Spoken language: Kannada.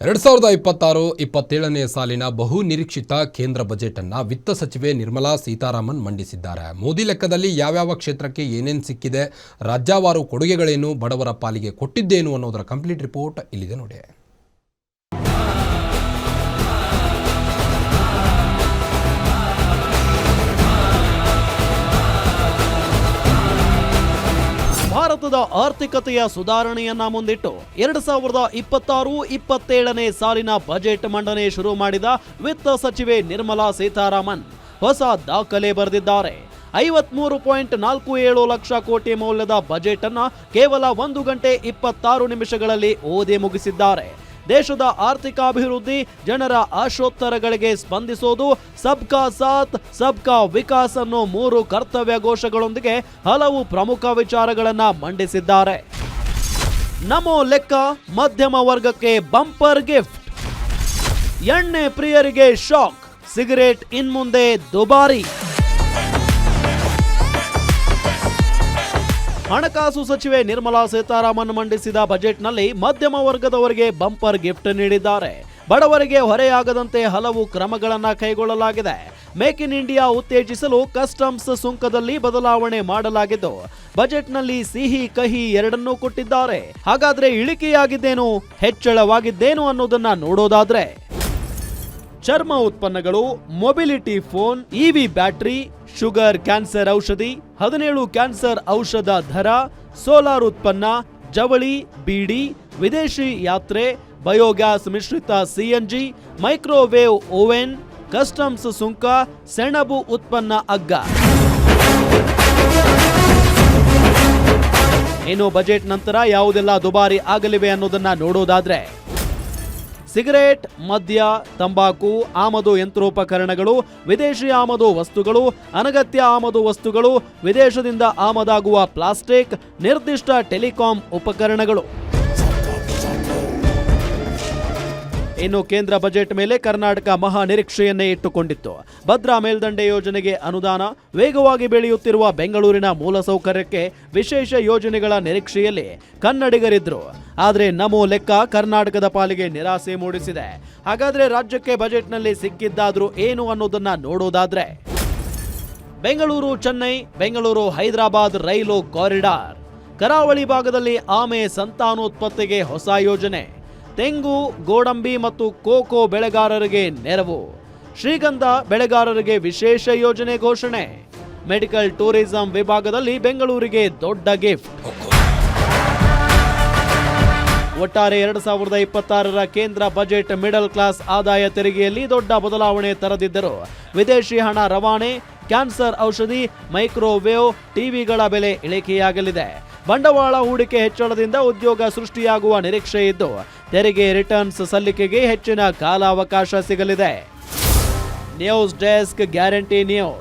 2026-27ನೇ ಸಾಲಿನ ಬಹು ನಿರೀಕ್ಷಿತ ಕೇಂದ್ರ ಬಜೆಟ್ ಅನ್ನು ವಿತ್ತ ಸಚಿವೆ ನಿರ್ಮಲಾ ಸೀತಾರಾಮನ್ ಮಂಡಿಸಿದ್ದಾರೆ. ಮೋದಿ ಲೆಕ್ಕದಲ್ಲಿ ಯಾವ್ಯಾವ ಕ್ಷೇತ್ರಕ್ಕೆ ಏನೇನು ಸಿಕ್ಕಿದೆ, ರಾಜ್ಯವಾರು ಕೊಡುಗೆಗಳೇನು, ಬಡವರ ಪಾಲಿಗೆ ಕೊಟ್ಟಿದ್ದೇನು ಅನ್ನೋದರ ಕಂಪ್ಲೀಟ್ ರಿಪೋರ್ಟ್ ಇಲ್ಲಿದೆ ನೋಡಿ. ಭಾರತದ ಆರ್ಥಿಕತೆಯ ಸುಧಾರಣೆಯನ್ನ ಮುಂದಿಟ್ಟು 2026-27ನೇ ಸಾಲಿನ ಬಜೆಟ್ ಮಂಡನೆ ಶುರು ಮಾಡಿದ ವಿತ್ತ ಸಚಿವೆ ನಿರ್ಮಲಾ ಸೀತಾರಾಮನ್ ಹೊಸ ದಾಖಲೆ ಬರೆದಿದ್ದಾರೆ. 53.47 ಲಕ್ಷ ಕೋಟಿ ಮೌಲ್ಯದ ಬಜೆಟ್ ಅನ್ನ ಕೇವಲ 1 ಗಂಟೆ 26 ನಿಮಿಷಗಳಲ್ಲಿ ಓದಿ ಮುಗಿಸಿದ್ದಾರೆ. ದೇಶದ ಆರ್ಥಿಕಾಭಿವೃದ್ಧಿ, ಜನರ ಆಶೋತ್ತರಗಳಿಗೆ ಸ್ಪಂದಿಸೋದು, ಸಬ್ಕಾ ಸಾಥ್ ಸಬ್ಕಾ ವಿಕಾಸ್ ಅನ್ನೋ 3 ಕರ್ತವ್ಯ ಘೋಷಗಳೊಂದಿಗೆ ಹಲವು ಪ್ರಮುಖ ವಿಚಾರಗಳನ್ನ ಮಂಡಿಸಿದ್ದಾರೆ. ನಮೋ ಲೆಕ್ಕ, ಮಧ್ಯಮ ವರ್ಗಕ್ಕೆ ಬಂಪರ್ ಗಿಫ್ಟ್, ಎಣ್ಣೆ ಪ್ರಿಯರಿಗೆ ಶಾಕ್, ಸಿಗರೇಟ್ ಇನ್ಮುಂದೆ ದುಬಾರಿ. ಹಣಕಾಸು ಸಚಿವೆ ನಿರ್ಮಲಾ ಸೀತಾರಾಮನ್ ಮಂಡಿಸಿದ ಬಜೆಟ್ನಲ್ಲಿ ಮಧ್ಯಮ ವರ್ಗದವರಿಗೆ ಬಂಪರ್ ಗಿಫ್ಟ್ ನೀಡಿದ್ದಾರೆ. ಬಡವರಿಗೆ ಹೊರೆಯಾಗದಂತೆ ಹಲವು ಕ್ರಮಗಳನ್ನು ಕೈಗೊಳ್ಳಲಾಗಿದೆ. ಮೇಕ್ ಇನ್ ಇಂಡಿಯಾ ಉತ್ತೇಜಿಸಲು ಕಸ್ಟಮ್ಸ್ ಸುಂಕದಲ್ಲಿ ಬದಲಾವಣೆ ಮಾಡಲಾಗಿದ್ದು, ಬಜೆಟ್ನಲ್ಲಿ ಸಿಹಿ ಕಹಿ ಎರಡನ್ನೂ ಕೊಟ್ಟಿದ್ದಾರೆ. ಹಾಗಾದ್ರೆ ಇಳಿಕೆಯಾಗಿದ್ದೇನು, ಹೆಚ್ಚಳವಾಗಿದ್ದೇನು ಅನ್ನೋದನ್ನ ನೋಡೋದಾದ್ರೆ, ಚರ್ಮ ಉತ್ಪನ್ನಗಳು, mobility phone, EV battery, sugar cancer ಔಷಧಿ, 17 ಕ್ಯಾನ್ಸರ್ ಔಷಧ ದರ, ಸೋಲಾರ್ ಉತ್ಪನ್ನ, ಜವಳಿ, ಬೀಡಿ, ವಿದೇಶಿ ಯಾತ್ರೆ, ಬಯೋಗ್ಯಾಸ್ ಮಿಶ್ರಿತ ಸಿಎನ್ಜಿ, ಮೈಕ್ರೋವೇವ್ ಓವೆನ್, ಕಸ್ಟಮ್ಸ್ ಸುಂಕ, ಸೆಣಬು ಉತ್ಪನ್ನ ಅಗ್ಗ. ಇನ್ನು ಬಜೆಟ್ ನಂತರ ಯಾವುದೆಲ್ಲ ದುಬಾರಿ ಆಗಲಿವೆ ಅನ್ನೋದನ್ನ ನೋಡೋದಾದ್ರೆ, ಸಿಗರೇಟ್, ಮದ್ಯ, ತಂಬಾಕು, ಆಮದು ಯಂತ್ರೋಪಕರಣಗಳು, ವಿದೇಶಿ ಆಮದು ವಸ್ತುಗಳು, ಅನಗತ್ಯ ಆಮದು ವಸ್ತುಗಳು, ವಿದೇಶದಿಂದ ಆಮದಾಗುವ ಪ್ಲಾಸ್ಟಿಕ್, ನಿರ್ದಿಷ್ಟ ಟೆಲಿಕಾಂ ಉಪಕರಣಗಳು. ಇನ್ನು ಕೇಂದ್ರ ಬಜೆಟ್ ಮೇಲೆ ಕರ್ನಾಟಕ ಮಹಾ ನಿರೀಕ್ಷೆಯನ್ನೇ ಇಟ್ಟುಕೊಂಡಿತ್ತು. ಭದ್ರಾ ಮೇಲ್ದಂಡೆ ಯೋಜನೆಗೆ ಅನುದಾನ, ವೇಗವಾಗಿ ಬೆಳೆಯುತ್ತಿರುವ ಬೆಂಗಳೂರಿನ ಮೂಲಸೌಕರ್ಯಕ್ಕೆ ವಿಶೇಷ ಯೋಜನೆಗಳ ನಿರೀಕ್ಷೆಯಲ್ಲಿ ಕನ್ನಡಿಗರಿದ್ರು. ಆದರೆ ನಮೋ ಲೆಕ್ಕ ಕರ್ನಾಟಕದ ಪಾಲಿಗೆ ನಿರಾಸೆ ಮೂಡಿಸಿದೆ. ಹಾಗಾದ್ರೆ ರಾಜ್ಯಕ್ಕೆ ಬಜೆಟ್ನಲ್ಲಿ ಸಿಕ್ಕಿದ್ದಾದ್ರೂ ಏನು ಅನ್ನೋದನ್ನ ನೋಡೋದಾದ್ರೆ, ಬೆಂಗಳೂರು ಚೆನ್ನೈ, ಬೆಂಗಳೂರು ಹೈದರಾಬಾದ್ ರೈಲು ಕಾರಿಡಾರ್, ಕರಾವಳಿ ಭಾಗದಲ್ಲಿ ಆಮೆ ಸಂತಾನೋತ್ಪತ್ತಿಗೆ ಹೊಸ ಯೋಜನೆ, ತೆಂಗು, ಗೋಡಂಬಿ ಮತ್ತು ಕೋಕೋ ಬೆಳೆಗಾರರಿಗೆ ನೆರವು, ಶ್ರೀಗಂಧ ಬೆಳೆಗಾರರಿಗೆ ವಿಶೇಷ ಯೋಜನೆ ಘೋಷಣೆ, ಮೆಡಿಕಲ್ ಟೂರಿಸಂ ವಿಭಾಗದಲ್ಲಿ ಬೆಂಗಳೂರಿಗೆ ದೊಡ್ಡ ಗಿಫ್ಟ್. ಒಟ್ಟಾರೆ 2026ರ ಕೇಂದ್ರ ಬಜೆಟ್ ಮಿಡಲ್ ಕ್ಲಾಸ್ ಆದಾಯ ತೆರಿಗೆಯಲ್ಲಿ ದೊಡ್ಡ ಬದಲಾವಣೆ ತರದಿದ್ದರೂ ವಿದೇಶಿ ಹಣ ರವಾನೆ, ಕ್ಯಾನ್ಸರ್ ಔಷಧಿ, ಮೈಕ್ರೋವೇವ್ ಟಿವಿಗಳ ಬೆಲೆ ಇಳಿಕೆಯಾಗಲಿದೆ. ಬಂಡವಾಳ ಹೂಡಿಕೆ ಹೆಚ್ಚಳದಿಂದ ಉದ್ಯೋಗ ಸೃಷ್ಟಿಯಾಗುವ ನಿರೀಕ್ಷೆ ಇದ್ದು, ತೆರಿಗೆ ರಿಟರ್ನ್ಸ್ ಸಲ್ಲಿಕೆಗೆ ಹೆಚ್ಚಿನ ಕಾಲಾವಕಾಶ ಸಿಗಲಿದೆ. News desk, guarantee news.